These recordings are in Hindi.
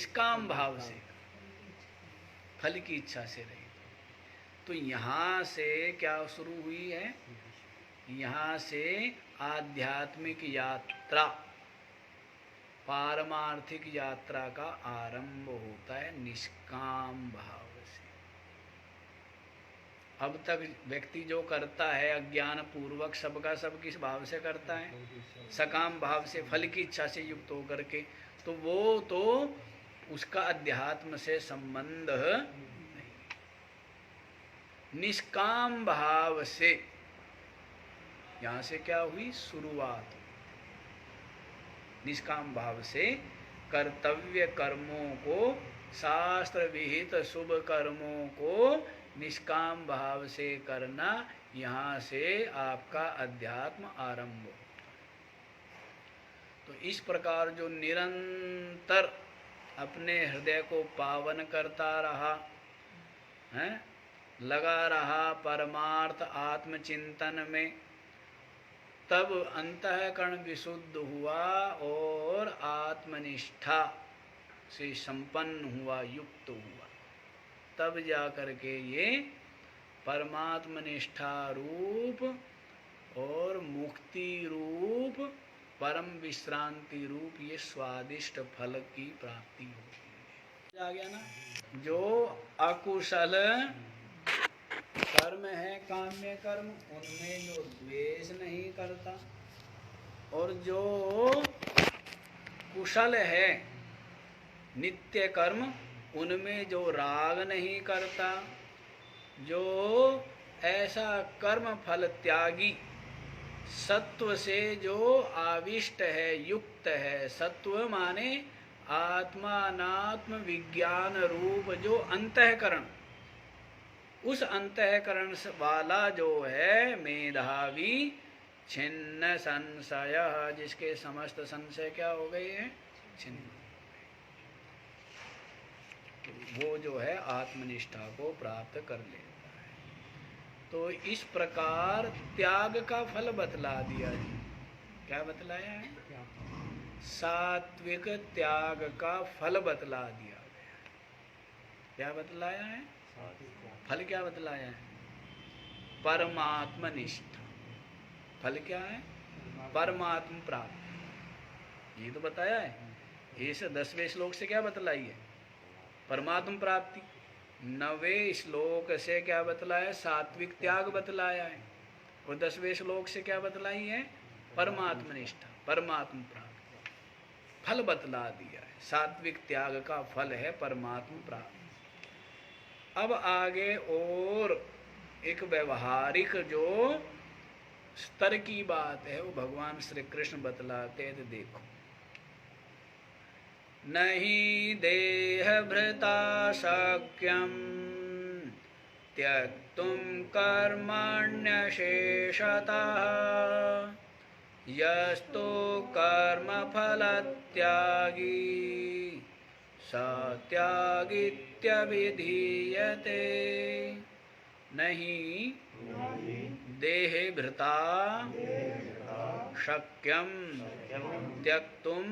निष्काम भाव से, फल की इच्छा से रहित। तो यहाँ से क्या शुरू हुई है? यहाँ से आध्यात्मिक यात्रा, पारमार्थिक यात्रा का आरंभ होता है निष्काम भाव से। अब तक व्यक्ति जो करता है अज्ञान पूर्वक सबका सब किस भाव से करता है? सकाम भाव से, फल की इच्छा से युक्त होकर के। तो वो तो उसका अध्यात्म से संबंध नहीं। निष्काम भाव से यहाँ से क्या हुई? शुरुआत। निष्काम भाव से कर्तव्य कर्मों को, शास्त्र विहित शुभ कर्मों को निष्काम भाव से करना, यहाँ से आपका अध्यात्म आरंभ हो। तो इस प्रकार जो निरंतर अपने हृदय को पावन करता रहा है, लगा रहा परमार्थ आत्मचिंतन में, तब अंतःकरण विशुद्ध हुआ और आत्मनिष्ठा से संपन्न हुआ, युक्त हुआ। तब जा करके ये परमात्मनिष्ठा रूप और मुक्ति रूप, परम विश्रांति रूप ये स्वादिष्ट फल की प्राप्ति होती है। आ गया ना? जो अकुशल कर्म है, काम्य कर्म, उनमें जो द्वेष नहीं करता, और जो कुशल है नित्य कर्म, उनमें जो राग नहीं करता, जो ऐसा कर्म फल त्यागी, सत्व से जो आविष्ट है, युक्त है। सत्व माने आत्मानात्म विज्ञान रूप जो अंतःकरण, उस अंतःकरण वाला जो है मेधावी, छिन्न संशय, जिसके समस्त संशय क्या हो गए हैं? छिन्न। वो जो है आत्मनिष्ठा को प्राप्त कर लेता है। तो इस प्रकार त्याग का फल बतला दिया जी। क्या बतलाया है? सात्विक त्याग का फल बतला दिया गया। क्या बतलाया है? फल क्या बतलाया है? परमात्म निष्ठा। फल क्या है? परमात्म प्राप्ति। ये तो बताया है। इस 10वें श्लोक से क्या बतलाई है? परमात्म प्राप्ति। 9वें श्लोक से क्या बतलाया? सात्विक त्याग बतलाया है। और 10वें श्लोक से क्या बतलाई है? परमात्म निष्ठा, परमात्म प्राप्ति। फल बतला दिया है। सात्विक त्याग का फल है परमात्म प्राप्ति। अब आगे और एक व्यवहारिक जो स्तर की बात है वो भगवान श्री कृष्ण बतलाते हैं। तो देखो, नहीं देह भृता शक्यम त्यक्तुम कर्मण्यशेषतः यस्तु कर्म फल त्यागी सत्यागित्यभिधीयते। नहीं देह भृता शक्यम त्यक्तुम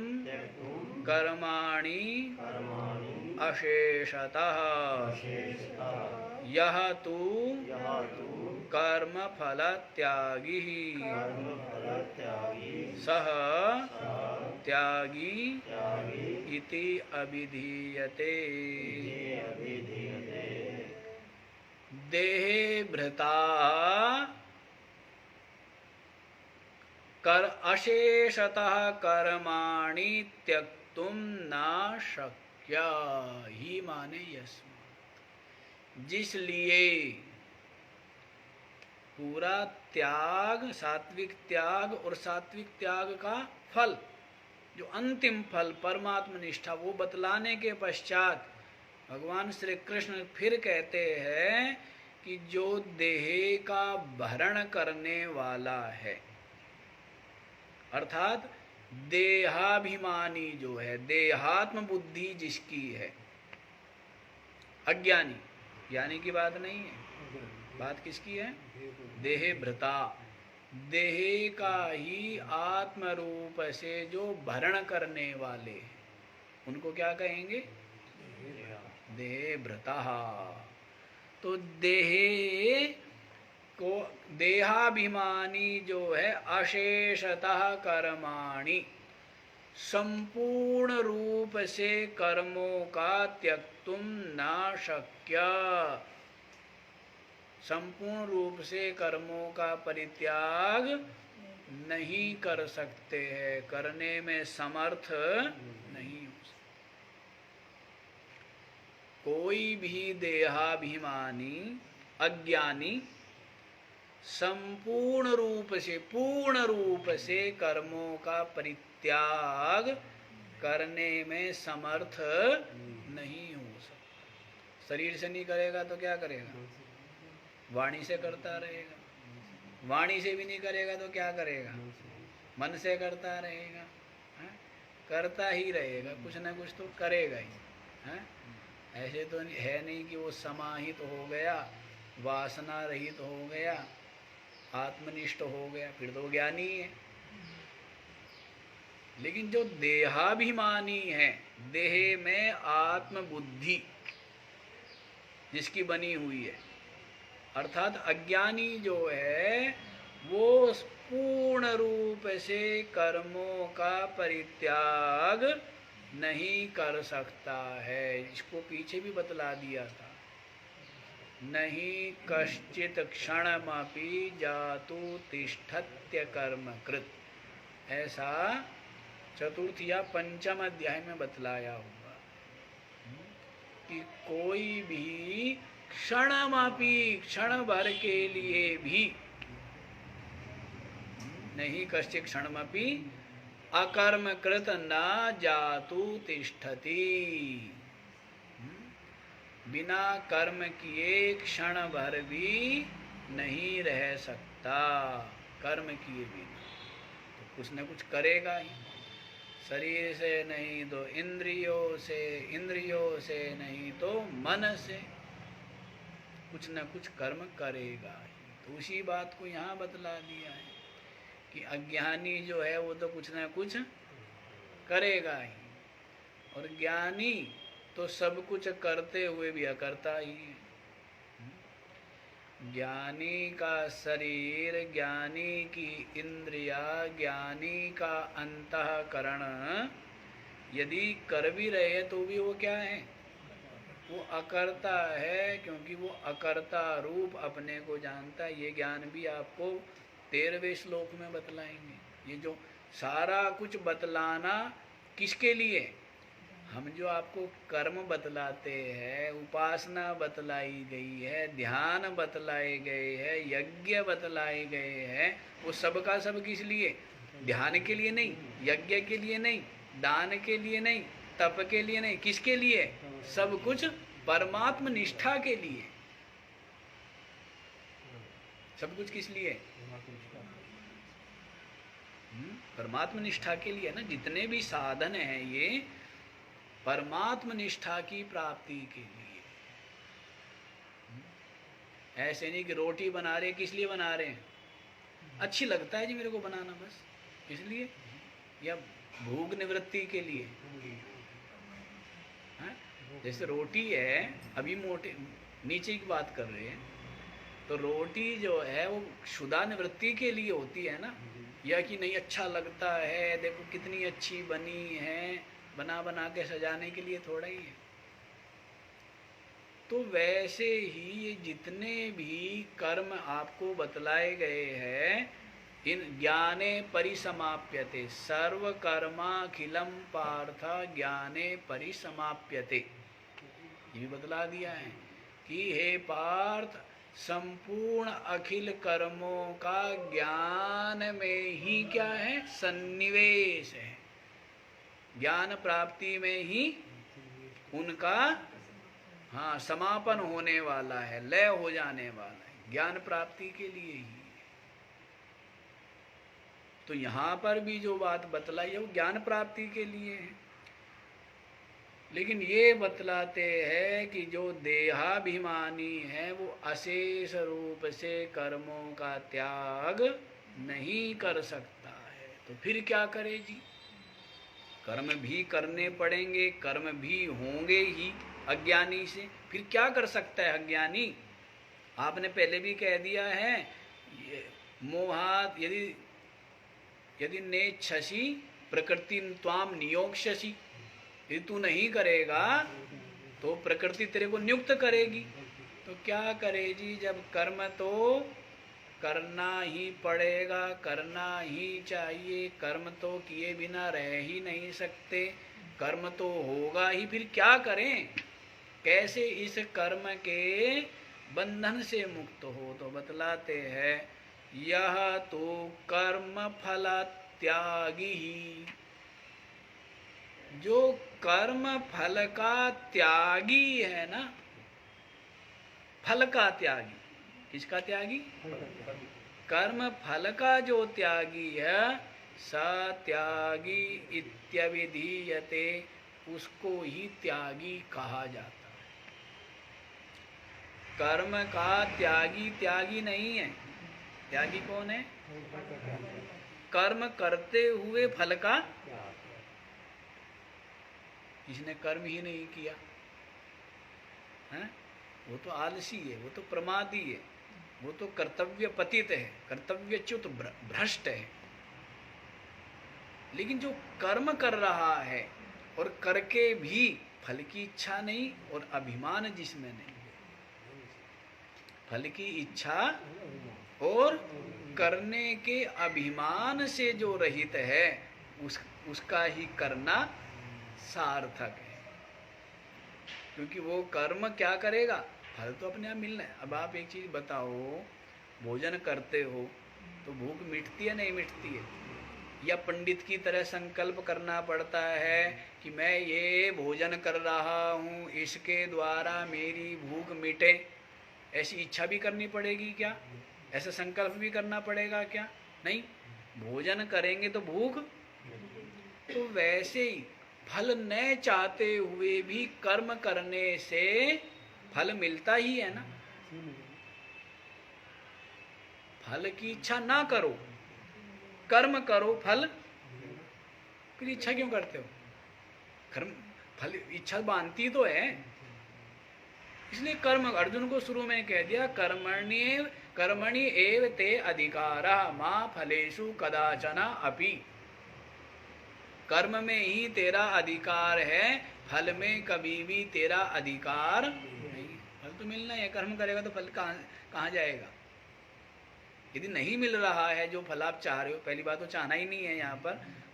कर्माणि अशेषतः यह तु कर्म फल त्यागी सह त्यागी इति अभिधीयते। देहे भृता कर अशेषतः कर्माणि त्यक्तुम न शक्य ही माने यस्मात्। जिसलिए पूरा त्याग, सात्विक त्याग और सात्विक त्याग का फल, जो अंतिम फल परमात्म निष्ठा, वो बतलाने के पश्चात भगवान श्री कृष्ण फिर कहते हैं कि जो देह का भरण करने वाला है, अर्थात देहाभिमानी जो है, देहात्म बुद्धि जिसकी है, अज्ञानी, ज्ञानी की बात नहीं है, बात किसकी है? देह भृता, देह का ही आत्म रूप से जो भरण करने वाले, उनको क्या कहेंगे? देहे भृतः। तो देहे को देहाभिमानी जो है अशेषतः कर्माणि, संपूर्ण रूप से कर्मों का त्यक्तुम न शक्य, संपूर्ण रूप से कर्मों का परित्याग नहीं कर सकते हैं, करने में समर्थ नहीं हो सकते। कोई भी देहाभिमानी अज्ञानी संपूर्ण रूप से, पूर्ण रूप से कर्मों का परित्याग करने में समर्थ नहीं हो सकता। शरीर से नहीं करेगा तो क्या करेगा? वाणी से करता रहेगा। वाणी से भी नहीं करेगा तो क्या करेगा? मन से करता रहेगा। है? करता ही रहेगा, कुछ ना कुछ तो करेगा ही। है? ऐसे तो है नहीं कि वो समाहित हो गया, वासना रहित हो गया, आत्मनिष्ठ हो गया, फिर तो ज्ञानी है। लेकिन जो देहाभिमानी है, देह में आत्म बुद्धि जिसकी बनी हुई है, अर्थात अज्ञानी जो है वो पूर्ण रूप से कर्मों का परित्याग नहीं कर सकता है। इसको पीछे भी बतला दिया था। नहीं कश्चित क्षणमपि जातु तिष्ठत्य कर्म कृत, ऐसा चतुर्थ या पंचम अध्याय में बतलाया होगा कि कोई भी क्षणमपि, क्षण भर के लिए भी, नहीं कश्चित क्षणमपि अकर्म कृत न जातु तिष्ठति, बिना कर्म किए क्षण भर भी नहीं रह सकता। कर्म किए बिना तो कुछ न कुछ करेगा ही। शरीर से नहीं तो इंद्रियों से, इंद्रियों से नहीं तो मन से कुछ न कुछ कर्म करेगा ही। तो उसी बात को यहाँ बतला दिया है कि अज्ञानी जो है वो तो कुछ न कुछ करेगा ही, और ज्ञानी तो सब कुछ करते हुए भी अकर्ता ही है। ज्ञानी का शरीर, ज्ञानी की इंद्रिया, ज्ञानी का अंतःकरण यदि कर भी रहे तो भी वो क्या है? वो अकर्ता है, क्योंकि वो अकर्ता रूप अपने को जानता है। ये ज्ञान भी आपको 13वें श्लोक में बतलाएंगे। ये जो सारा कुछ बतलाना किसके लिए? हम जो आपको कर्म बतलाते हैं, उपासना बतलाई गई है, ध्यान बतलाए गए हैं, यज्ञ बतलाए गए हैं, वो सब का सब किस लिए? ध्यान के लिए नहीं, यज्ञ के लिए नहीं, दान के लिए नहीं, तप के लिए नहीं, किसके लिए? सब कुछ परमात्म निष्ठा के लिए। सब कुछ किस लिए? परमात्म निष्ठा के लिए ना। जितने भी साधन हैं ये परमात्म निष्ठा की प्राप्ति के लिए। ऐसे नहीं कि रोटी बना रहे, किस लिए बना रहे हैं? अच्छी लगता है जी मेरे को बनाना, बस इसलिए, या भूख निवृत्ति के लिए। है? जैसे रोटी है, अभी मोटे नीचे की बात कर रहे हैं, तो रोटी जो है वो क्षुधा निवृत्ति के लिए होती है ना, या कि नहीं अच्छा लगता है, देखो कितनी अच्छी बनी है, बना बना के सजाने के लिए थोड़ा ही है। तो वैसे ही ये जितने भी कर्म आपको बतलाए गए हैं, इन ज्ञाने परिसमाप्यते, सर्व कर्माखिलम पार्थ ज्ञाने परिसमाप्यते, ये भी बतला दिया है कि हे पार्थ, संपूर्ण अखिल कर्मों का ज्ञान में ही क्या है? सन्निवेश है। ज्ञान प्राप्ति में ही उनका समापन होने वाला है, लय हो जाने वाला है, ज्ञान प्राप्ति के लिए ही। तो यहाँ पर भी जो बात बतलाई है वो ज्ञान प्राप्ति के लिए है। लेकिन ये बतलाते हैं कि जो देहाभिमानी है वो अशेष रूप से कर्मों का त्याग नहीं कर सकता है। तो फिर क्या करे जी? कर्म भी करने पड़ेंगे, कर्म भी होंगे ही, अज्ञानी से। फिर क्या कर सकता है अज्ञानी? आपने पहले भी कह दिया है, मोहात यदि नेच्छसि प्रकृति त्वाम नियोक्ष्यसि, यदि तू नहीं करेगा तो प्रकृति तेरे को नियुक्त करेगी। तो क्या करे जी, जब कर्म तो करना ही पड़ेगा, करना ही चाहिए, कर्म तो किए बिना रह ही नहीं सकते, कर्म तो होगा ही, फिर क्या करें? कैसे इस कर्म के बंधन से मुक्त हो? तो बतलाते हैं, यह तो कर्म फल त्यागी ही, जो कर्म फल का त्यागी है ना, फल का त्यागी, किसका त्यागी? कर्म फल का जो त्यागी है, सत्यागी इत्यभिधीयते, उसको ही त्यागी कहा जाता है। कर्म का त्यागी त्यागी नहीं है। त्यागी कौन है? कर्म करते हुए फल का, जिसने कर्म ही नहीं किया है, वो तो आलसी है, वो तो प्रमादी है, वो तो कर्तव्य पतित है, कर्तव्यच्युत भ्रष्ट है। लेकिन जो कर्म कर रहा है और करके भी फल की इच्छा नहीं और अभिमान जिसमें नहीं, फल की इच्छा और करने के अभिमान से जो रहित है, उसका ही करना सार्थक है। क्योंकि वो कर्म क्या करेगा? फल तो अपने आप मिलना है। अब आप एक चीज बताओ, भोजन करते हो तो भूख मिटती है नहीं मिटती है? या पंडित की तरह संकल्प करना पड़ता है कि मैं ये भोजन कर रहा हूँ, इसके द्वारा मेरी भूख मिटे, ऐसी इच्छा भी करनी पड़ेगी क्या? ऐसा संकल्प भी करना पड़ेगा क्या? नहीं। भोजन करेंगे तो भूख, तो वैसे ही फल न चाहते हुए भी कर्म करने से फल मिलता ही है ना। फल की इच्छा ना करो, कर्म करो, फल की इच्छा क्यों करते हो? कर्म फल इच्छा बांधती तो है, इसलिए कर्म अर्जुन को शुरू में कह दिया, कर्मणि एव ते अधिकारः मा फलेषु कदाचन अपि। कर्म में ही तेरा अधिकार है, फल में कभी भी तेरा अधिकार नहीं। फल तो मिलना है, कर्म करेगा तो फल कहाँ जाएगा? यदि नहीं मिल रहा है जो फल आप चाह रहे हो, पहली बात तो चाहना ही नहीं है यहाँ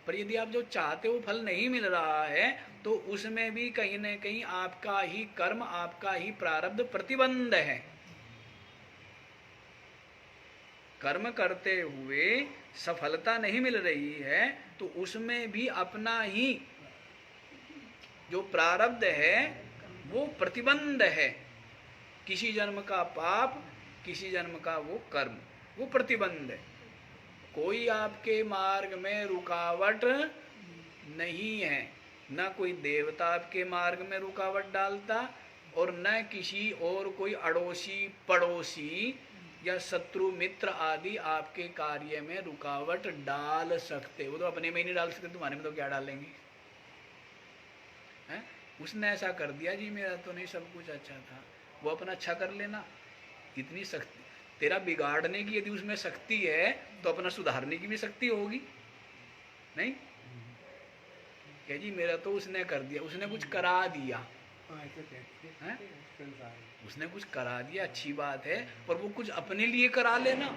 पर यदि आप जो चाहते हो फल नहीं मिल रहा है, तो उसमें भी कहीं न कहीं आपका ही कर्म, आपका ही प्रारब्ध प्रतिबंध है। कर्म करते हुए सफलता नहीं मिल रही है, तो उसमें भी अपना ही जो प्रारब्ध है वो प्रतिबंध है। किसी जन्म का पाप, किसी जन्म का वो कर्म, वो प्रतिबंध है। कोई आपके मार्ग में रुकावट नहीं है, न कोई देवता आपके मार्ग में रुकावट डालता, और न किसी और कोई अड़ोसी पड़ोसी या शत्रु मित्र आदि आपके कार्य में रुकावट डाल सकते। वो तो अपने में ही नहीं डाल सकते, तुम्हारे में तो क्या डालेंगे? हैं? उसने ऐसा कर दिया जी, मेरा तो नहीं सब कुछ अच्छा था, वो अपना अच्छा कर लेना। इतनी शक्ति तेरा बिगाड़ने की यदि उसमें शक्ति है, तो अपना सुधारने की भी शक्ति होगी नहीं? क्या जी, मेरा तो उसने कर दिया, उसने कुछ करा दिया है? उसने कुछ करा दिया, अच्छी बात है, पर वो कुछ अपने लिए करा लेना।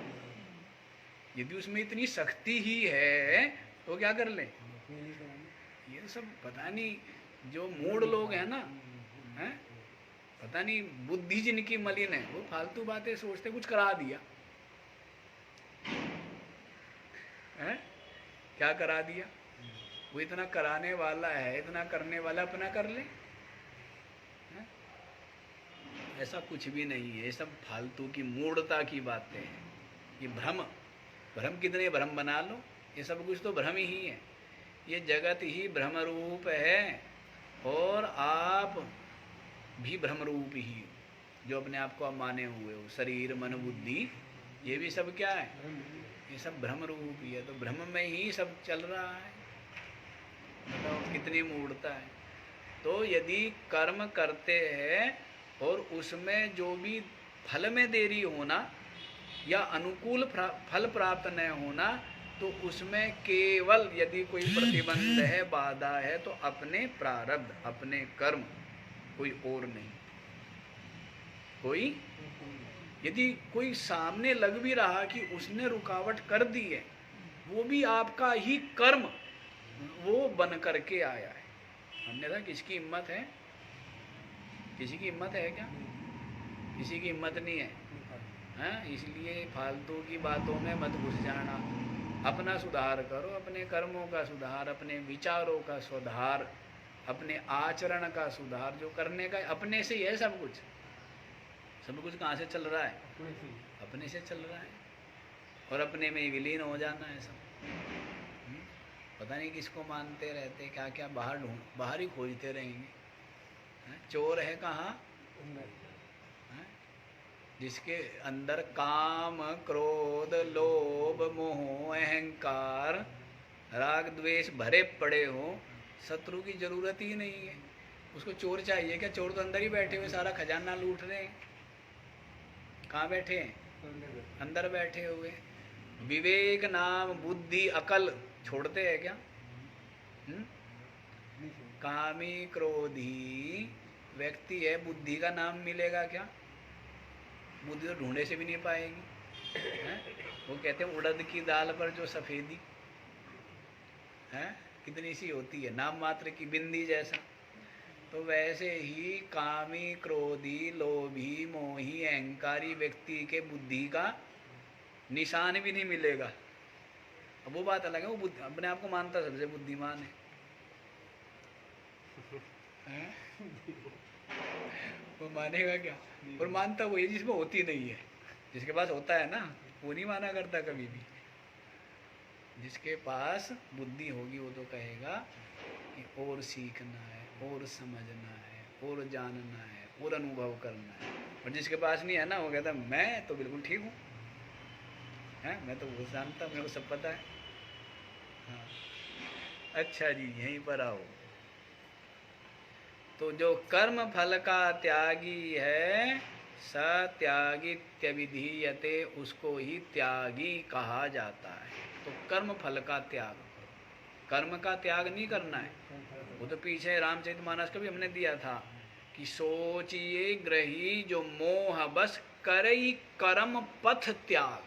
यदि उसमें इतनी शक्ति ही है तो क्या कर ले? ये सब पता नहीं, जो मूड लोग हैं ना, हैं? पता नहीं बुद्धि जिनकी मलिन है, वो फालतू बातें सोचते, कुछ करा दिया है? क्या करा दिया? वो इतना कराने वाला है, इतना करने वाला, अपना कर ले। है? ऐसा कुछ भी नहीं है, ये सब फालतू की मूढ़ता की बातें हैं। ये भ्रम कितने भ्रम बना लो, ये सब कुछ तो भ्रम ही है। ये जगत ही भ्रम रूप है, और आप भी भ्रम रूप ही, जो अपने आप को आप माने हुए हो, शरीर मन बुद्धि, ये भी सब क्या है? ये सब भ्रम रूप ही है। तो भ्रम में ही सब चल रहा है। बताओ कितनी मूढ़ता है। तो यदि कर्म करते हैं और उसमें जो भी फल में देरी होना या अनुकूल फल प्राप्त न होना, तो उसमें केवल यदि कोई प्रतिबंध है, बाधा है, तो अपने प्रारब्ध, अपने कर्म, कोई और नहीं। कोई यदि कोई सामने लग भी रहा कि उसने रुकावट कर दी है, वो भी आपका ही कर्म वो बन करके आया है। अन्यथा किसकी हिम्मत है? किसी की हिम्मत है क्या? किसी की हिम्मत नहीं है, हाँ? इसलिए फालतू की बातों में मत घुस जाना। अपना सुधार करो, अपने कर्मों का सुधार, अपने विचारों का सुधार, अपने आचरण का सुधार। जो करने का अपने से ही है सब कुछ। सब कुछ कहाँ से चल रहा है? अपने से चल रहा है, और अपने में विलीन हो जाना है सब। पता नहीं किसको मानते रहते, क्या क्या बाहर ही खोजते रहेंगे। चोर है कहाँ? जिसके अंदर काम, क्रोध, लोभ, मोह, अहंकार, राग, द्वेष भरे पड़े हो, शत्रु की जरूरत ही नहीं है। उसको चोर चाहिए क्या? चोर तो अंदर ही बैठे हुए सारा खजाना लूट रहे हैं। कहाँ बैठे हैं? अंदर बैठे हुए। विवेक, नाम, बुद्धि, अकल छोड़ते हैं क्या? कामी क्रोधी व्यक्ति है, बुद्धि का नाम मिलेगा क्या? बुद्धि तो ढूंढे से भी नहीं पाएगी, है? वो कहते हैं उड़द की दाल पर जो सफेदी है कितनी सी होती है, नाम मात्र की बिंदी जैसा। तो वैसे ही कामी, क्रोधी, लोभी, मोही, अहंकारी व्यक्ति के बुद्धि का निशान भी नहीं मिलेगा। अब वो बात अलग है, वो अपने आप को मानता सबसे बुद्धिमान है? वो मानेगा क्या? और मानता वो है जिसमें होती नहीं है। जिसके पास होता है ना, वो नहीं माना करता कभी भी। जिसके पास बुद्धि होगी वो तो कहेगा कि और सीखना है, और समझना है, और जानना है, और अनुभव करना है। और जिसके पास नहीं है ना, वो कहता मैं तो बिल्कुल ठीक हूँ, है? मैं तो वो जानता, मेरे को सब पता है। हाँ, अच्छा जी, यहीं पर आओ। तो जो कर्म फल का त्यागी है, सत्यागित्यभिधीयते, उसको ही त्यागी कहा जाता है। तो कर्म फल का त्याग, कर्म का त्याग नहीं करना है। वो तो पीछे रामचरितमानस का भी हमने दिया था कि सोचिए ग्रही जो मोह बस करई कर्म पथ त्याग।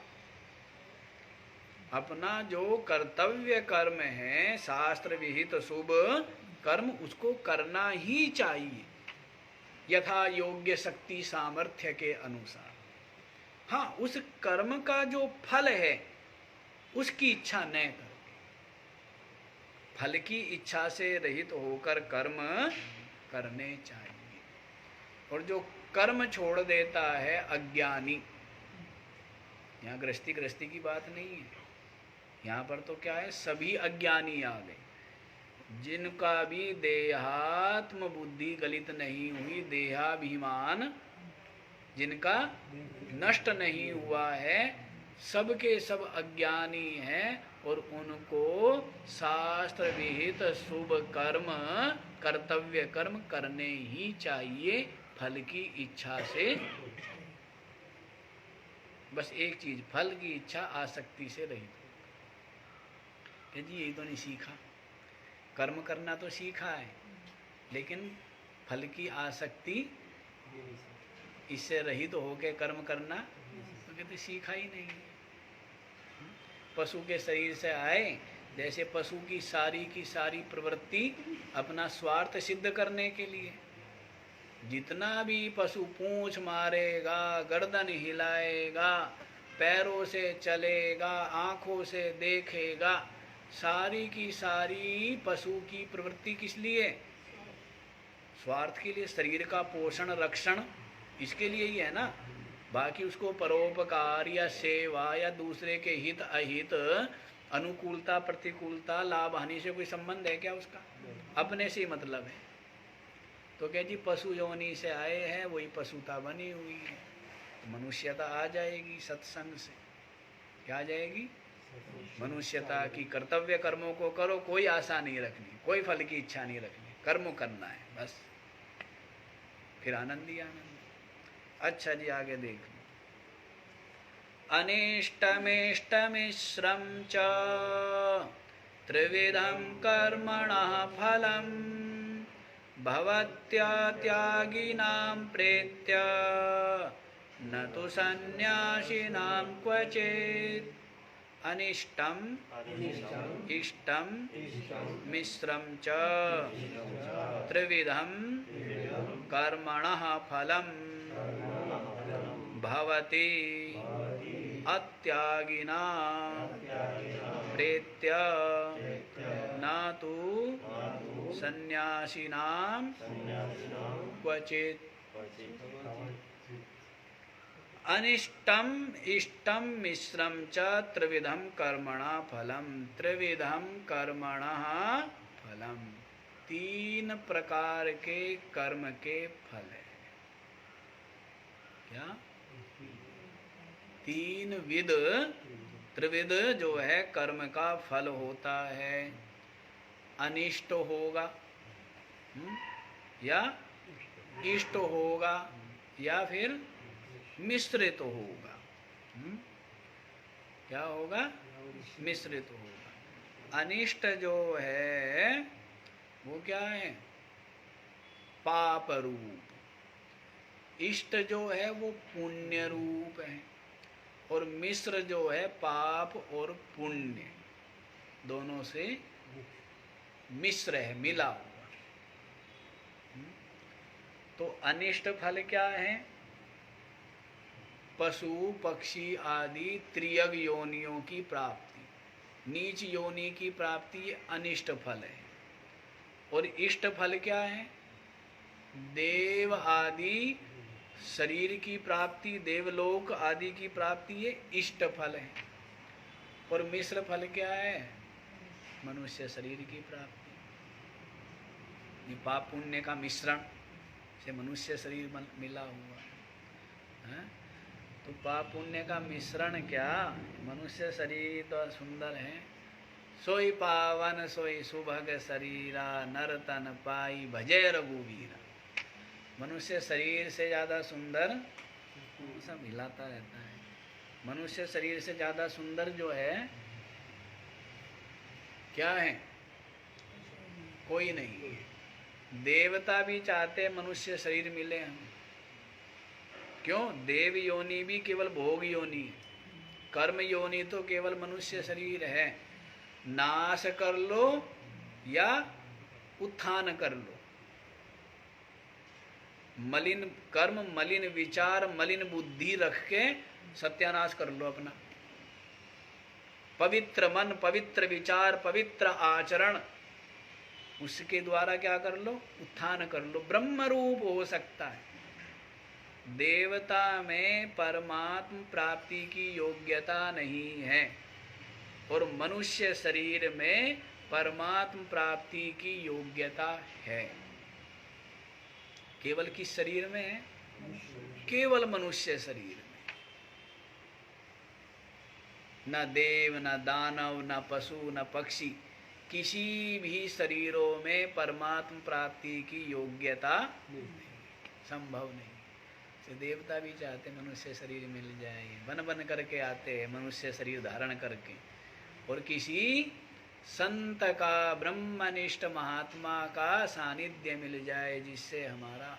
अपना जो कर्तव्य कर्म है, शास्त्र विहित शुभ कर्म, उसको करना ही चाहिए यथा योग्य शक्ति सामर्थ्य के अनुसार। हाँ, उस कर्म का जो फल है उसकी इच्छा न करके, फल की इच्छा से रहित होकर कर्म करने चाहिए। और जो कर्म छोड़ देता है अज्ञानी, यहाँ गृहस्थी की बात नहीं है, यहाँ पर तो क्या है, सभी अज्ञानी आ गए। जिनका भी देहात्म बुद्धि गलित नहीं हुई, देहाभिमान जिनका नष्ट नहीं हुआ है, सबके सब अज्ञानी हैं। और उनको शास्त्र विहित शुभ कर्म, कर्तव्य कर्म करने ही चाहिए, फल की इच्छा से। बस एक चीज, फल की इच्छा आसक्ति से रहित हो। जी यही तो नहीं सीखा, कर्म करना तो सीखा है, लेकिन फल की आसक्ति इससे रहित तो होके कर्म करना तो कहते सीखा ही नहीं। पशु के शरीर से आए, जैसे पशु की सारी प्रवृत्ति अपना स्वार्थ सिद्ध करने के लिए, जितना भी पशु पूंछ मारेगा, गर्दन हिलाएगा, पैरों से चलेगा, आंखों से देखेगा, सारी की सारी पशु की प्रवृत्ति किस लिए? स्वार्थ के लिए, शरीर का पोषण रक्षण इसके लिए ही है ना। बाकी उसको परोपकार या सेवा या दूसरे के हित अहित, अनुकूलता प्रतिकूलता, लाभ हानि से कोई संबंध है क्या उसका? अपने से ही मतलब है। तो क्या जी पशु योनि से आए हैं, वही पशुता बनी हुई है। तो मनुष्यता आ जाएगी सत्संग से। क्या आ जाएगी? मनुष्यता की। कर्तव्य कर्मों को करो, कोई आशा नहीं रखनी, कोई फल की इच्छा नहीं रखनी, कर्म करना है बस, फिर आनंद ही आनंद। अच्छा जी आगे देख लो। अनिष्टमिष्टमिश्रम च त्रिविधं कर्मणः फलम् भवत्यात्यागिनां प्रेत्य न तु सन्न्यासिनां क्वचित्। अनिष्टम इष्टम मिश्रम च त्रिविधं कर्मणः फलम् भवति अत्यागिनां प्रेत्य न तु सन्न्यासिनां क्वचित्। अनिष्टम इष्टम मिश्रम च त्रिविधं कर्मणा फलम। त्रिविधं कर्मणः फलम, तीन प्रकार के कर्म के फल है। क्या? तीन विध, त्रिविध जो है कर्म का फल होता है। अनिष्ट होगा या इष्ट होगा या फिर मिश्रित होगा। क्या होगा? मिश्रित होगा। अनिष्ट जो है वो क्या है? पाप रूप। इष्ट जो है वो पुण्य रूप है, और मिश्र जो है पाप और पुण्य दोनों से मिश्र है, मिला हुआ। तो अनिष्ट फल क्या है? पशु पक्षी आदि त्रियग योनियों की प्राप्ति, नीच योनि की प्राप्ति अनिष्ट फल है। और इष्ट फल क्या है? देव आदि शरीर की प्राप्ति, देवलोक आदि की प्राप्ति, ये इष्ट फल है। और मिश्र फल क्या है? मनुष्य शरीर की प्राप्ति। ये पाप पुण्य का मिश्रण से मनुष्य शरीर मिला हुआ है। तो पाप पुण्य का मिश्रण क्या? मनुष्य शरीर तो सुंदर है। सोई पावन सोई सुभग शरीरा, नर तन पाई भजे रघुवीरा। मनुष्य शरीर से ज्यादा सुंदर सब हिलाता रहता है। मनुष्य शरीर से ज्यादा सुंदर जो है क्या है? कोई नहीं। देवता भी चाहते मनुष्य शरीर मिले हम। क्यों? देव योनि भी केवल भोग योनि है, कर्म योनि तो केवल मनुष्य शरीर है। नाश कर लो या उत्थान कर लो। मलिन कर्म, मलिन विचार, मलिन बुद्धि रख के सत्यानाश कर लो अपना। पवित्र मन, पवित्र विचार, पवित्र आचरण, उसके द्वारा क्या कर लो? उत्थान कर लो। ब्रह्म रूप हो सकता है। देवता में परमात्म प्राप्ति की योग्यता नहीं है, और मनुष्य शरीर में परमात्म प्राप्ति की योग्यता है। केवल किस शरीर में है? केवल मनुष्य शरीर में। न देव, न दानव, न पशु, न पक्षी, किसी भी शरीरों में परमात्म प्राप्ति की योग्यता संभव नहीं। तो देवता भी चाहते मनुष्य शरीर मिल जाए, बन बन करके आते हैं मनुष्य शरीर धारण करके। और किसी संत का, ब्रह्मनिष्ठ महात्मा का सानिध्य मिल जाए, जिससे हमारा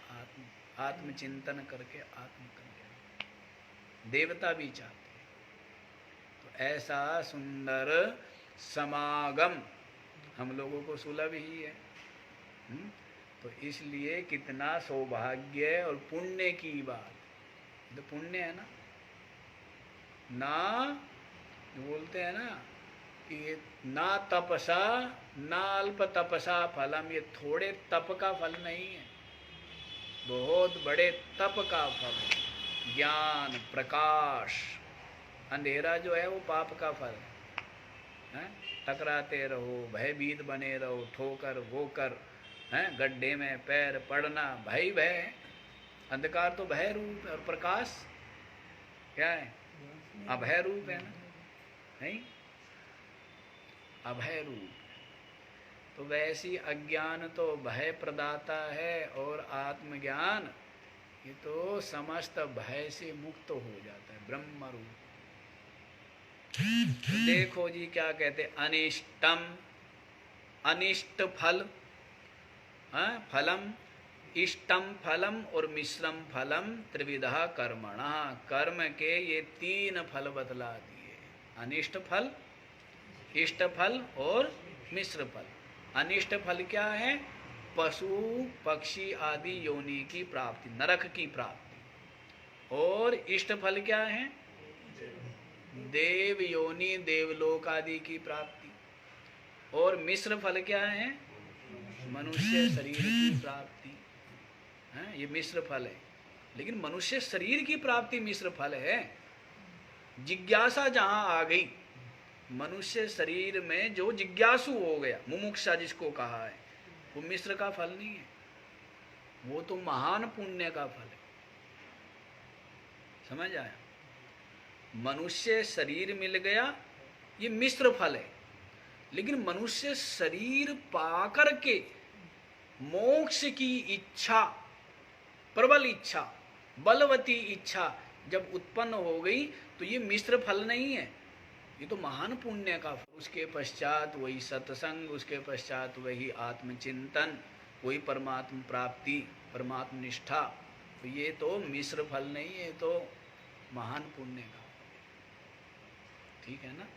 आत्मचिंतन करके आत्म कल्याण। देवता भी चाहते हैं। तो ऐसा सुंदर समागम हम लोगों को सुलभ ही है। तो इसलिए कितना सौभाग्य और पुण्य की बात। तो पुण्य है ना बोलते हैं ना कि ना तपसा ना अल्प तपसा फलम। ये थोड़े तप का फल नहीं है, बहुत बड़े तप का फल। ज्ञान, प्रकाश। अंधेरा जो है वो पाप का फल है। टकराते रहो, भयभीत बने रहो, ठोकर वोकर, गड्ढे में पैर पड़ना, भय भय। अंधकार तो भय रूप है, और प्रकाश क्या है? अभय रूप है ना, नहीं? अभय रूप। तो वैसी अज्ञान तो भय प्रदाता है, और आत्मज्ञान ये तो समस्त भय से मुक्त हो जाता है, ब्रह्म रूप। तो देखो जी क्या कहते, अनिष्टम, अनिष्ट फल, फलम, इष्टम फलम और मिश्रम फलम त्रिविधा कर्मणा, कर्म के ये 3 फल बतला दिए, अनिष्ट फल, इष्ट फल और मिश्र फल। अनिष्ट फल क्या है? पशु पक्षी आदि योनि की प्राप्ति, नरक की प्राप्ति। और इष्ट फल क्या है? देव योनि, देवलोक आदि की प्राप्ति। और मिश्र फल क्या है? मनुष्य शरीर की प्राप्ति है, ये मिश्र फल है। लेकिन मनुष्य शरीर की प्राप्ति मिश्र फल है। जिज्ञासा जहां आ गई, मनुष्य शरीर में जो जिज्ञासु हो गया, मुमुक्षा जिसको कहा है, वो मिश्र का फल नहीं है, वो तो महान पुण्य का फल है। समझ आया? मनुष्य शरीर मिल गया, ये मिश्र फल है। लेकिन मनुष्य शरीर पाकर के मोक्ष की इच्छा, प्रबल इच्छा, बलवती इच्छा जब उत्पन्न हो गई, तो ये मिश्र फल नहीं है, ये तो महान पुण्य का फल। उसके पश्चात वही सत्संग, उसके पश्चात वही आत्मचिंतन, वही परमात्म प्राप्ति, परमात्म निष्ठा। तो ये तो मिश्र फल नहीं है, तो महान पुण्य का, ठीक है ना।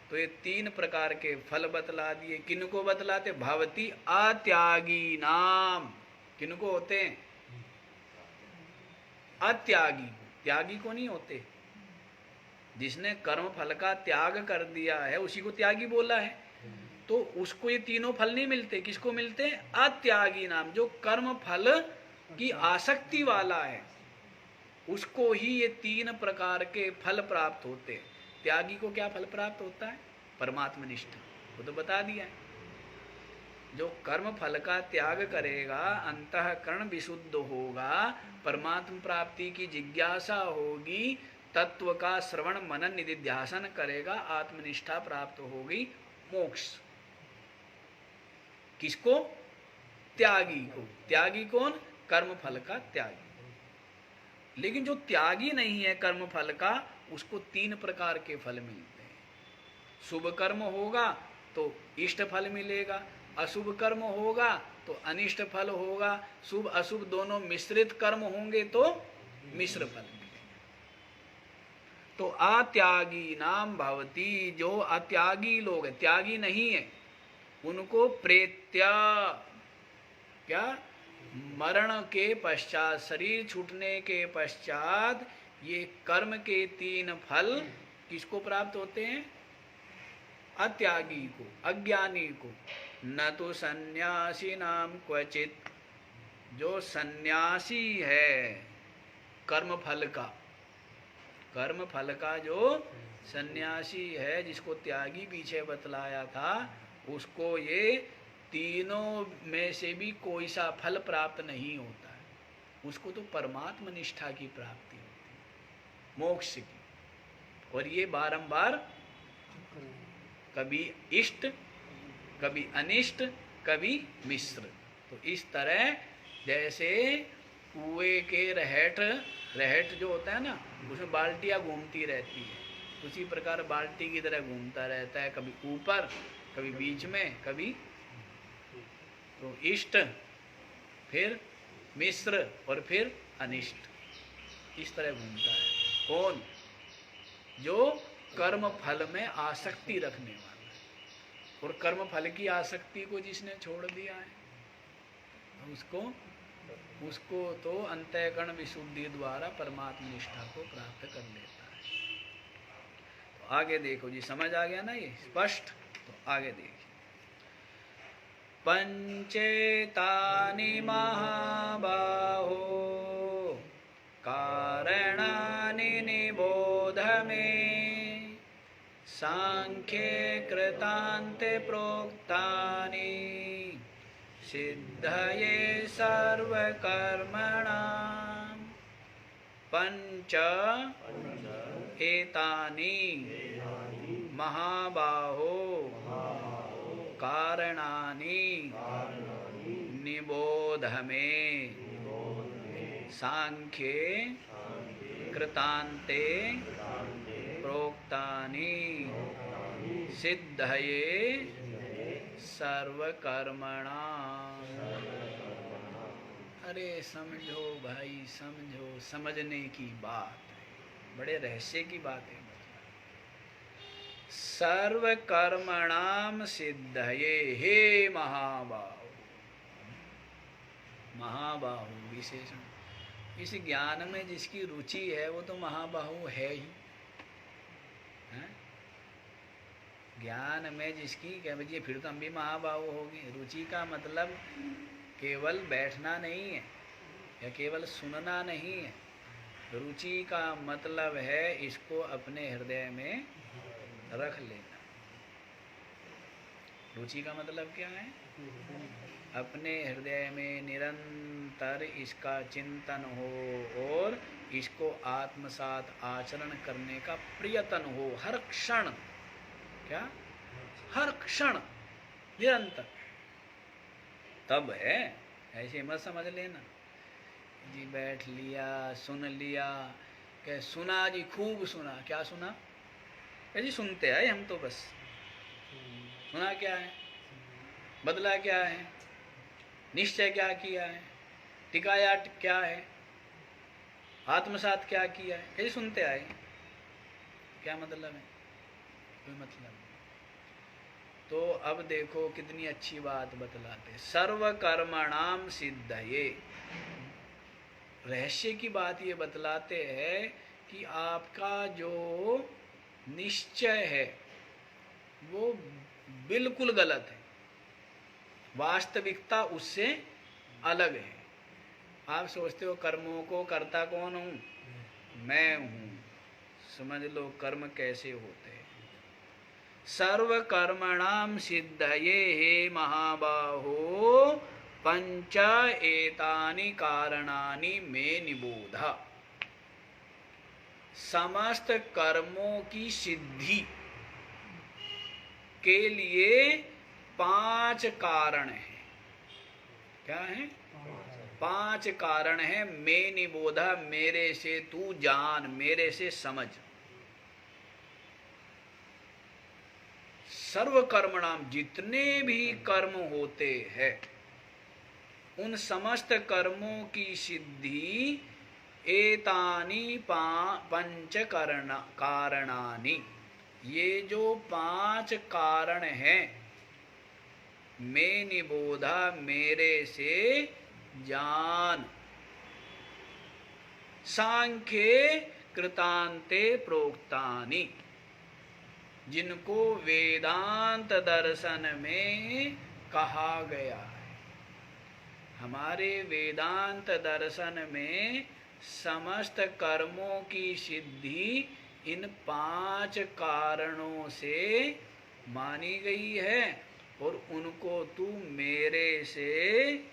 तो ये 3 प्रकार के फल बतला दिए। किनको बतलाते? भवती अत्यागी नाम। किनको होते हैं? अत्यागी को, त्यागी को नहीं होते। जिसने कर्म फल का त्याग कर दिया है उसी को त्यागी बोला है। तो उसको ये 3 फल नहीं मिलते। किसको मिलते हैं? अत्यागी नाम। जो कर्म फल की आसक्ति वाला है उसको ही ये 3 प्रकार के फल प्राप्त होते हैं। त्यागी को क्या फल प्राप्त होता है? परमात्म निष्ठा, वो तो बता दिया है। जो कर्म फल का त्याग करेगा, अंतःकरण विशुद्ध होगा, परमात्म प्राप्ति की जिज्ञासा होगी, तत्व का श्रवण मनन निधिध्यासन करेगा, आत्मनिष्ठा प्राप्त होगी, मोक्ष। किसको? त्यागी को। त्यागी कौन? कर्म फल का त्यागी। लेकिन जो त्यागी नहीं है कर्म फल का, उसको 3 प्रकार के फल मिलते हैं। शुभ कर्म होगा तो इष्ट फल मिलेगा, अशुभ कर्म होगा तो अनिष्ट फल होगा, शुभ अशुभ दोनों मिश्रित कर्म होंगे तो मिश्र फल मिलेगा। तो अत्यागी नाम भवती, जो अत्यागी लोग हैं, त्यागी नहीं है, उनको प्रेत्या, क्या? मरण के पश्चात, शरीर छूटने के पश्चात ये कर्म के 3 फल किसको प्राप्त होते हैं? अत्यागी को, अज्ञानी को। न तो सन्यासी नाम क्वचित, जो सन्यासी है कर्म फल का, कर्म फल का जो सन्यासी है, जिसको त्यागी पीछे बतलाया था, उसको ये तीनों में से भी कोई सा फल प्राप्त नहीं होता है। उसको तो परमात्म निष्ठा की प्राप्ति होती है, मोक्ष की। और ये बारंबार कभी इष्ट, कभी अनिष्ट, कभी मिश्र। तो इस तरह जैसे कुएं के रहट जो होता है ना, उसमें बाल्टियाँ घूमती रहती है, उसी प्रकार बाल्टी की तरह घूमता रहता है, कभी ऊपर, कभी बीच में, कभी तो इष्ट, फिर मिश्र और फिर अनिष्ट, इस तरह घूमता है। कौन? जो कर्म फल में आसक्ति रखने वाला है। और कर्म फल की आसक्ति को जिसने छोड़ दिया है, उसको तो अंतःकरण विशुद्धि द्वारा परमात्म निष्ठा को प्राप्त कर लेता है। तो आगे देखो जी, समझ आ गया ना ये स्पष्ट? तो आगे देखिए, पंचेतानि महाबाहो कारणानि निबोध मे, सांख्ये कृतान्ते प्रोक्तानि सिद्धये सर्वकर्मणाम्। पंच एतानि महाबाहो कारणानि निबोध में सांख्ये कृतान्ते प्रोक्तानि सिद्धये सर्वकर्मणा। अरे समझो भाई, समझो, समझने की बात है, बड़े रहस्य की बात है। सर्वकर्मणाम सिद्धये, हे महाबाहु, महाबाहु विशेषण। इस ज्ञान में जिसकी रुचि है वो तो महाबाहु है ही, है? ज्ञान में जिसकी क्या बच्चे, फिर तो हम भी महाबाहु होंगे। रुचि का मतलब केवल बैठना नहीं है या केवल सुनना नहीं है। रुचि का मतलब है इसको अपने हृदय में रख लेना। रुचि का मतलब क्या है? अपने हृदय में निरंतर इसका चिंतन हो और इसको आत्मसात आचरण करने का प्रयत्न हो, हर क्षण। क्या? हर क्षण निरंतर। तब है, ऐसे मत समझ लेना जी बैठ लिया सुन लिया, क्या सुना जी, खूब सुना। क्या सुना? जी सुनते आए हम तो, बस सुना क्या है, बदला क्या है, निश्चय क्या किया है, टिकाया क्या है, आत्मसात क्या किया है, यही सुनते आए। क्या मतलब है? कोई मतलब नहीं। तो अब देखो कितनी अच्छी बात बतलाते, सर्व कर्मणाम सिद्धये। रहस्य की बात ये बतलाते हैं कि आपका जो निश्चय है वो बिल्कुल गलत है, वास्तविकता उससे अलग है। आप सोचते हो कर्मों को करता कौन हूँ? मैं हूँ। समझ लो कर्म कैसे होते हैं। सर्व कर्मणाम सिद्धये हे महाबाहो पंच एतानि कारणानि मे निबोध। समस्त कर्मों की सिद्धि के लिए 5 कारण हैं। क्या है? 5 कारण हैं। मैं निबोधा, मेरे से तू जान, मेरे से समझ। सर्व कर्मणाम, जितने भी कर्म होते हैं उन समस्त कर्मों की सिद्धि एतानि पंच कारणानि, ये जो 5 कारण हैं, मैं निबोधा, मेरे से जान। सांख्ये कृतान्ते प्रोक्तानि, जिनको वेदांत दर्शन में कहा गया है। हमारे वेदांत दर्शन में समस्त कर्मों की सिद्धि इन 5 कारणों से मानी गई है और उनको तू मेरे से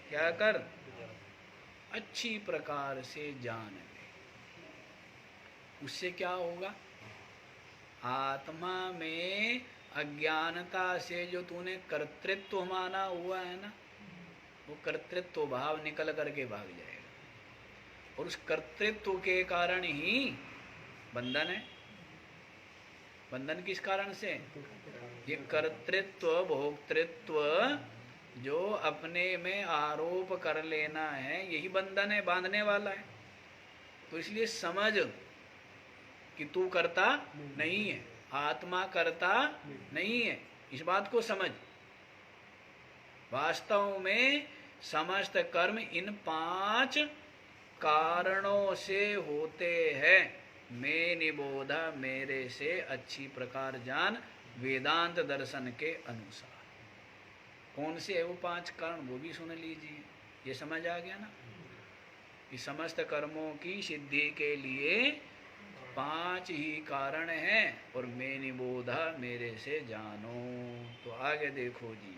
क्या कर, अच्छी प्रकार से जान ले। उससे क्या होगा? आत्मा में अज्ञानता से जो तूने कर्तृत्व माना हुआ है ना, वो कर्तृत्व भाव निकल करके भाग जाएगा। और उस कर्तृत्व के कारण ही बंधन है। बंधन किस कारण से? ये कर्तृत्व भोक्तृत्व जो अपने में आरोप कर लेना है, यही बंधन है, बांधने वाला है। तो इसलिए समझ कि तू करता नहीं है, आत्मा करता नहीं है, इस बात को समझ। वास्तव में समस्त कर्म इन 5 कारणों से होते हैं। मैं निबोधा, मेरे से अच्छी प्रकार जान, वेदांत दर्शन के अनुसार। कौन से है वो 5 कारण, वो भी सुन लीजिए। ये समझ आ गया ना कि समस्त कर्मों की सिद्धि के लिए 5 ही कारण हैं और मैं निबोधा, मेरे से जानो। तो आगे देखो जी,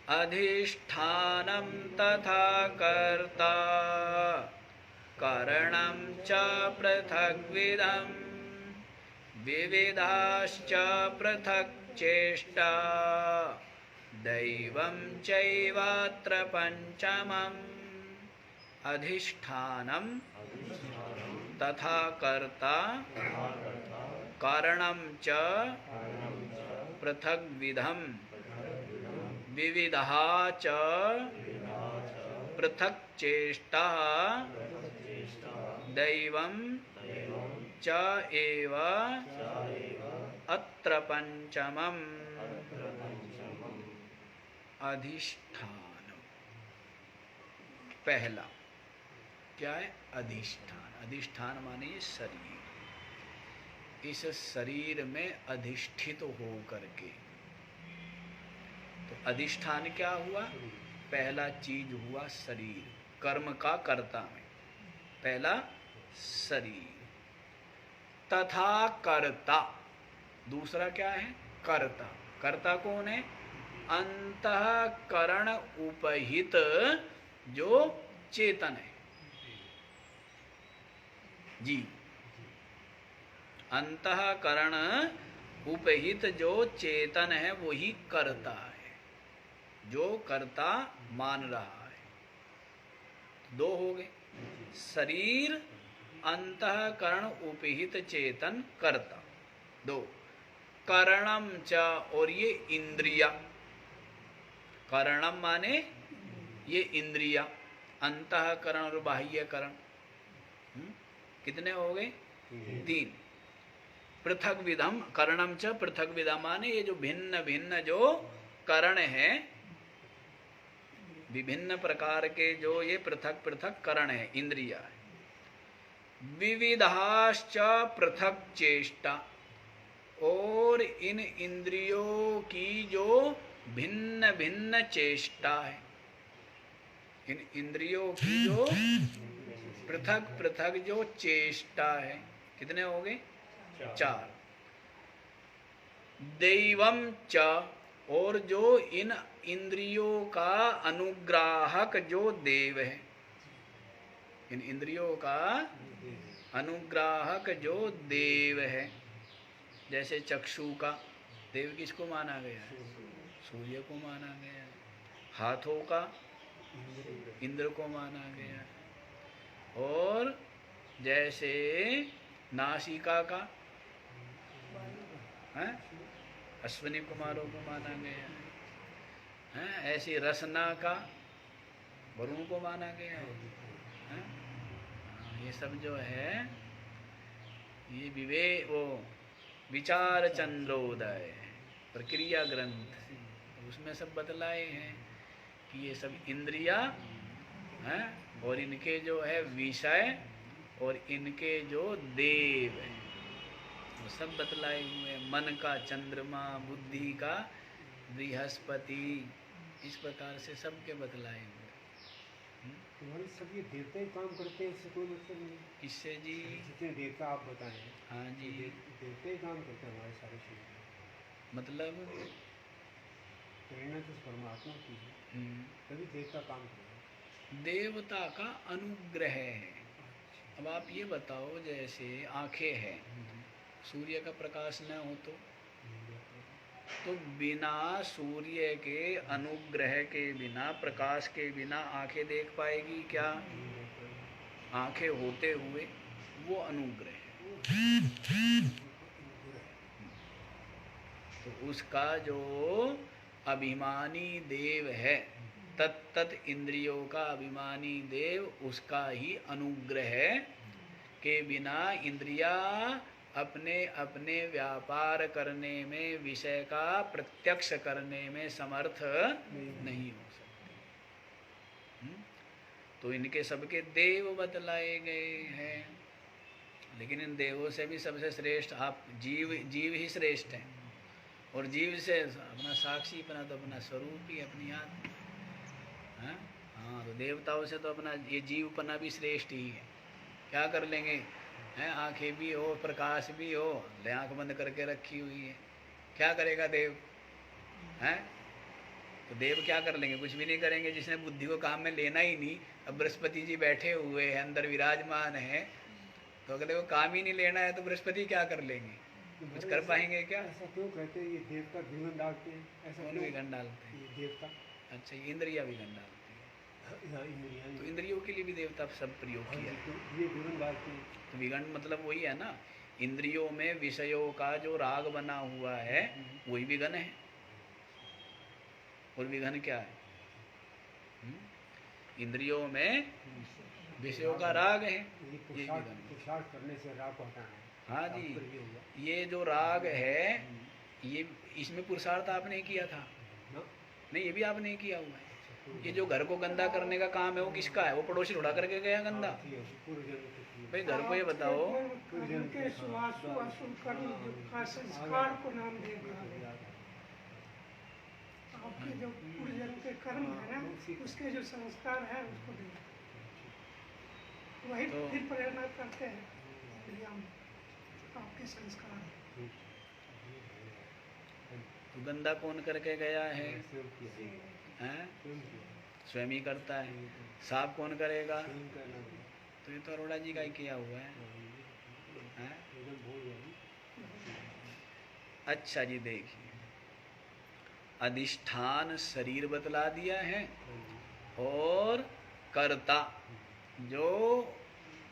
अधिष्ठानम तथा कर्ता कारणम च पृथग्विदम विविधाश्च पृथक् चेष्टा दैवं चैवात्र पंचमम् अधिष्ठानं तथा कर्ता कारणं च पृथग्विधं विविधा च पृथक् चेष्टा दैवं च एव अत्र पंचमम् अधिष्ठान। पहला क्या है? अधिष्ठान। अधिष्ठान माने ये शरीर। इस शरीर में अधिष्ठित हो करके, तो अधिष्ठान क्या हुआ? पहला चीज हुआ शरीर, कर्म का कर्ता में पहला शरीर। तथा कर्ता, दूसरा क्या है? कर्ता। कर्ता कौन है? अंतःकरण उपहित जो चेतन है, जी। अंतःकरण उपहित जो चेतन है वही कर्ता है, जो कर्ता मान रहा है। दो हो गए, शरीर, अंतःकरण उपहित चेतन, कर्ता। दो। करणम च, और ये इंद्रिया। करणम माने ये इंद्रिया, अंतःकरण और बाह्यकरण। कितने हो गए? तीन। पृथक विधम करणम च पृथक विधम माने ये जो भिन्न भिन्न जो करण है, विभिन्न प्रकार के जो ये पृथक पृथक करण है, इंद्रिया है। विविधाश्च पृथक चेष्टा, और इन इंद्रियों की जो भिन्न भिन्न चेष्टा है, इन इंद्रियों की जो पृथक पृथक जो चेष्टा है। कितने हो गए? चार। दैवम च, और जो इन इंद्रियों का अनुग्राहक जो देव है, इन इंद्रियों का अनुग्राहक जो देव है। जैसे चक्षु का देव किसको माना गया है? सूर्य को माना गया है। हाथों का इंद्र को माना गया है। और जैसे नासिका का है? अश्विनी कुमारों को माना गया है। ऐसी रसना का वरुण को माना गया है। ये सब जो है ये वो विचार चंद्रोदय प्रक्रिया ग्रंथ, उसमें सब बतलाए हैं कि ये सब इंद्रिया हैं और इनके जो है विषय और इनके जो देव है वो सब बतलाए हुए हैं। मन का चंद्रमा, बुद्धि का बृहस्पति, इस प्रकार से सबके बतलाए हुए। तुम्हारे सब ये देवता ही काम करते हैं, इससे कोई मतलब नहीं। किससे जी? जितने देवता आप बताएं। हाँ जी, देवता ही काम करते हैं हमारे सारे शरीर। मतलब प्रेरणा तो परमात्मा की है, तभी देवता काम करते हैं। देवता का अनुग्रह है। अब आप ये बताओ, जैसे आंखें हैं, सूर्य का प्रकाश न हो तो बिना सूर्य के अनुग्रह के बिना, प्रकाश के बिना आंखें देख पाएगी क्या? आंखें होते हुए वो अनुग्रह है। तो उसका जो अभिमानी देव है, तत्त इंद्रियों का अभिमानी देव, उसका ही अनुग्रह के बिना इंद्रिया अपने अपने व्यापार करने में, विषय का प्रत्यक्ष करने में समर्थ नहीं हो सकते। तो इनके सबके देव बतलाए गए हैं। लेकिन इन देवों से भी सबसे श्रेष्ठ आप जीव ही श्रेष्ठ हैं। और जीव से अपना साक्षीपना तो अपना स्वरूप ही, अपनी आत्मा। हाँ, तो देवताओं से तो अपना ये जीवपना भी श्रेष्ठ ही है। क्या कर लेंगे? हैं, आंखें भी हो, प्रकाश भी हो, ले आंख बंद करके रखी हुई है, क्या करेगा देव? हैं, तो देव क्या कर लेंगे? कुछ भी नहीं करेंगे। जिसने बुद्धि को काम में लेना ही नहीं, अब बृहस्पति जी बैठे हुए हैं, अंदर विराजमान है, तो अगले को काम ही नहीं लेना है तो बृहस्पति क्या कर लेंगे? कुछ कर पाएंगे क्या? ऐसा क्यों कहते हैं ये देवता विघन डालते हैं? ऐसा कौन क्यों? विघन डालते हैं? ये देवता। अच्छा, ये इंद्रिया विघन डालती है। हाँ, इंद्रियाँ। तो इंद्रियों के लिए भी देवता सब प्रयोग हाँ किया जी, है। तो ये विघन डालते हैं। तो विघन मतलब वही है ना, इंद्रियों में विषयों का जो राग बना हुआ है वही विघन है। और विघन क्या है? इंद्रियों में विषयों का राग है, ये ये विघन है। पुरुषार्थ करने से राग को हटाना है। हाँ तात्पर्य ये जी, हुआ। ये जो राग है ये इसमें पुरुषार्थ आपने किया था ना? नहीं, ये भी आपने किया हुआ है। ये जो घर को गंदा करने का काम है वो किसका है? वो पड़ोसी उड़ा करके गया गंदा। भाई घर को ये बताओ, के सुवासु अशुभ कर्म का संस्कार को नाम देगा। आपके जो पूर्व जन्म के कर्म है ना, उसके जो संस्कार है उसको देगा, वही तो- फिर प्रेरणा करते हैं क्रिया में, आपके संस्कार। तो गंदा कौन करके गया है? हैं? स्वयं ही करता है। साफ कौन करेगा? तो ये तो अरोड़ा जी का ही किया हुआ है। हैं? अच्छा जी, देखिए, अधिष्ठान शरीर बतला दिया है और कर्ता जो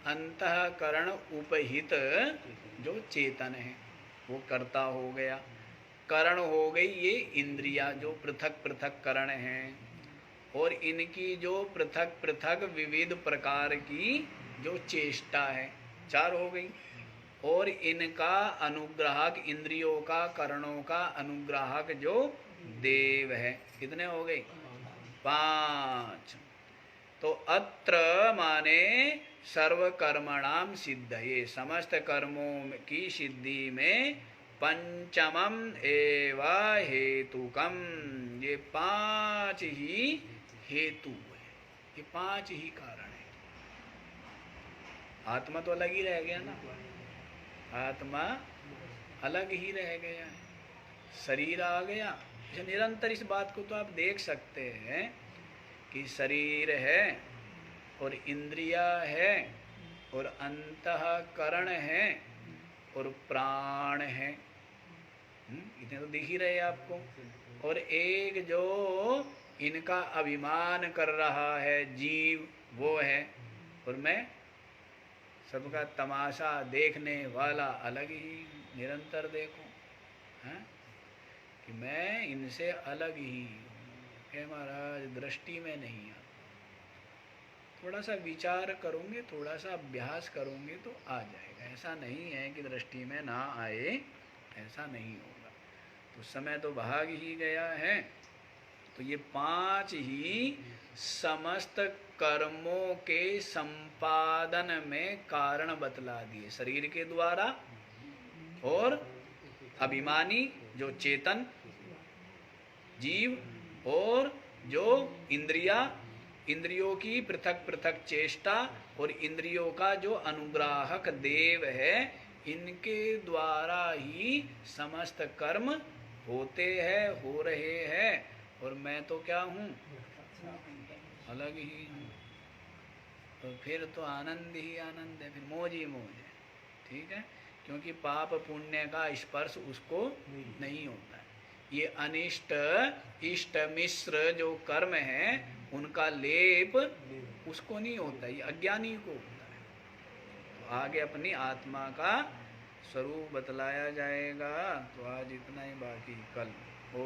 अंतःकरण उपहित जो चेतन है वो कर्ता हो गया। करण हो गई ये इंद्रिया जो पृथक पृथक करण हैं, और इनकी जो पृथक पृथक विविध प्रकार की जो चेष्टा है, चार हो गई। और इनका अनुग्राहक, इंद्रियों का करणों का अनुग्राहक जो देव है, कितने हो गए? 5। तो अत्र माने सर्व कर्मणाम सिद्ध, ये समस्त कर्मों की सिद्धि में पंचमम एव हेतुकम, ये 5 ही हेतु है, ये 5 ही कारण है। आत्मा तो अलग ही रह गया ना, आत्मा अलग ही रह गया है, शरीर आ गया। निरंतर इस बात को तो आप देख सकते हैं कि शरीर है और इंद्रिया है और अंतःकरण है और प्राण है, इतने तो दिख ही रहे आपको। और एक जो इनका अभिमान कर रहा है जीव, वो है। और मैं सबका तमाशा देखने वाला अलग ही, निरंतर देखो हैं कि मैं इनसे अलग ही हूँ, महाराज दृष्टि में नहीं आता। थोड़ा सा विचार करोगे, थोड़ा सा अभ्यास करोगे तो आ जाएगा। ऐसा नहीं है कि दृष्टि में ना आए, ऐसा नहीं होगा। तो समय तो भाग ही गया है। तो ये 5 ही समस्त कर्मों के संपादन में कारण बतला दिए, शरीर के द्वारा, और अभिमानी जो चेतन जीव, और जो इंद्रिया, इंद्रियों की पृथक पृथक चेष्टा, और इंद्रियों का जो अनुग्राहक देव है, इनके द्वारा ही समस्त कर्म होते हैं, हो रहे हैं। और मैं तो क्या हूँ? अलग ही हूँ। तो फिर तो आनंद ही आनंद है, फिर मौज ही मौज है। ठीक है, क्योंकि पाप पुण्य का स्पर्श उसको नहीं होता है। ये अनिष्ट इष्ट मिश्र जो कर्म है उनका लेप उसको नहीं होता, ये अज्ञानी को होता है। तो आगे अपनी आत्मा का स्वरूप बतलाया जाएगा। तो आज इतना ही, बाकी कल। ओ